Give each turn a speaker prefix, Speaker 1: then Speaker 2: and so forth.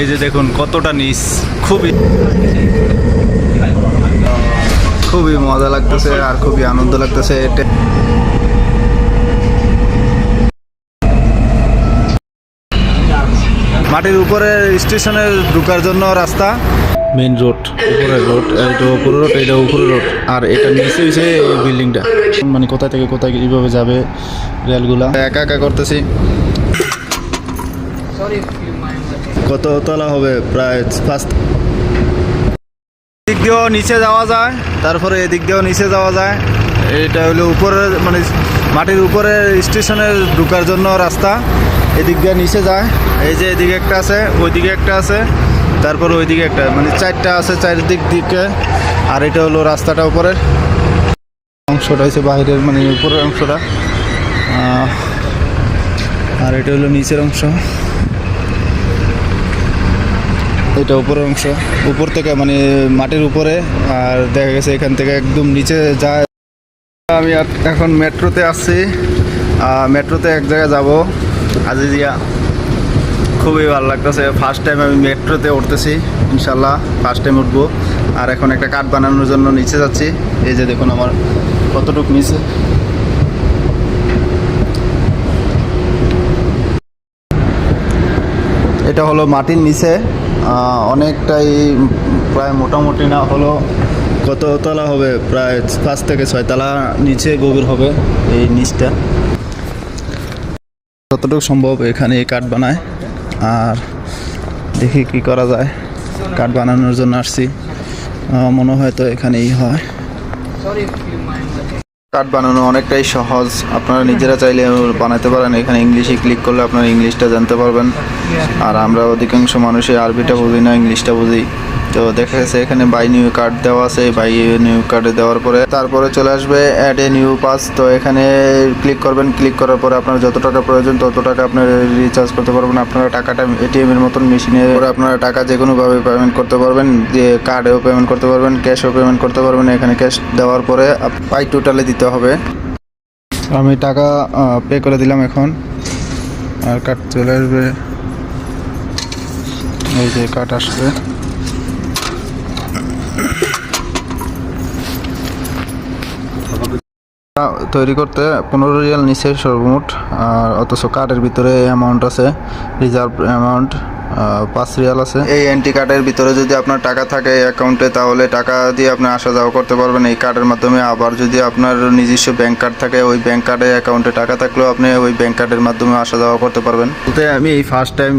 Speaker 1: এই যে দেখুন কতটা নিচ, খুবই খুবই মজা লাগতেছে আর খুবই আনন্দ লাগতেছে। মাটির উপরে স্টেশনে ঢোকার জন্য রাস্তা, মেইন রোড, উপরের রোড, এটা উপরে রোড, এটা উপরে রোড, আর এটা নিচে হচ্ছে এই বিল্ডিংটা। মানে কোথা থেকে কোথায় কীভাবে যাবে রেলগুলা, একা একা করতেছি। কত তলা হবে? প্রায় 5। দিক দিয়েও নিচে যাওয়া যায়, তারপরে এদিক দিয়েও নিচে যাওয়া যায়। এটা হলো উপরে, মানে মাটির উপরে স্টেশনে ঢোকার জন্য রাস্তা। এদিক দিয়ে নিচে যায়, এই যে এদিকে একটা আছে, ওইদিকে একটা আছে, তারপর ওইদিকে একটা, মানে 4টা আছে চারিদিক দিকে। আর এটা হলো রাস্তাটা, উপরের অংশটা হচ্ছে বাইরের, মানে উপরের অংশটা, আর এটা হলো নিচের অংশ। এটা উপরের অংশ, উপর থেকে মানে মাটির উপরে, আর দেখা গেছে এখান থেকে একদম নিচে যায়। আমি এখন মেট্রোতে আসছি, মেট্রোতে এক জায়গায় যাবো, আজিজিয়া। খুবই ভালো লাগতেছে, ফার্স্ট টাইম আমি মেট্রোতে উঠতেছি, ইনশাল্লাহ ফার্স্ট টাইম উঠবো। আর এখন একটা কার্ড বানানোর জন্য নিচে যাচ্ছি। এই যে দেখুন আমার কতটুকু নিচে। এটা হলো মাটির নিচে, অনেকটাই, প্রায় মোটামুটি না হলো কত তলা হবে, প্রায় 5 থেকে 6 তলা নিচে গভীর হবে এই নিচটা। যতটুকু সম্ভব এখানে কাঠ বানায়, আর দেখি কি করা যায়। কাঠ বানানোর জন্য আসছি, মনে হয় তো এখানেই হয়। কাঠ বানানো অনেকটাই সহজ, আপনারা নিজেরা চাইলে বানাতে পারেন। এখানে ইংলিশে ক্লিক করলে আপনারা ইংলিশটা জানতে পারবেন। আর আমরা অধিকাংশ মানুষই আরবিটা বুঝি না, ইংলিশটা বুঝি। তো দেখা গেছে এখানে বাই নিউ কার্ড দেওয়া আছে, বাই নিউ কার্ডে দেওয়ার পরে তারপরে চলে আসবে অ্যাড এ নিউ পাস। তো এখানে ক্লিক করবেন, ক্লিক করার পরে আপনার যত টাকা প্রয়োজন তত টাকা আপনার রিচার্জ করতে পারবেন। আপনারা টাকাটা এটিএম এর মতন মেশিনে করে আপনারা টাকা যে কোনোভাবে পেমেন্ট করতে পারবেন, যে কার্ডেও পেমেন্ট করতে পারবেন, ক্যাশও পেমেন্ট করতে পারবেন। এখানে ক্যাশ দেওয়ার পরে পাই টোটালে দিতে হবে। আমি টাকা পে করে দিলাম এখন, আর কার্ড চলে আসবে। এই যে কার্ড আসবে, তৈরি করতে 15 রিয়াল নিচে সর্বমোট। আর অথচ কার্ডের ভিতরে অ্যামাউন্ট আছে, রিজার্ভ অ্যামাউন্ট 5 রিয়াল আছে। এই এনটি কার্ডের ভিতরে যদি আপনার টাকা থাকে অ্যাকাউন্টে, তাহলে টাকা দিয়ে আপনি আসা যাওয়া করতে পারবেন এই কার্ডের মাধ্যমে। আবার যদি আপনার নিজস্ব ব্যাংক কার্ড থাকে, ওই ব্যাংক কার্ডে অ্যাকাউন্টে টাকা থাকলেও আপনি ওই ব্যাংক কার্ডের মাধ্যমে আসা যাওয়া করতে পারবেন। আমি এই ফার্স্ট টাইম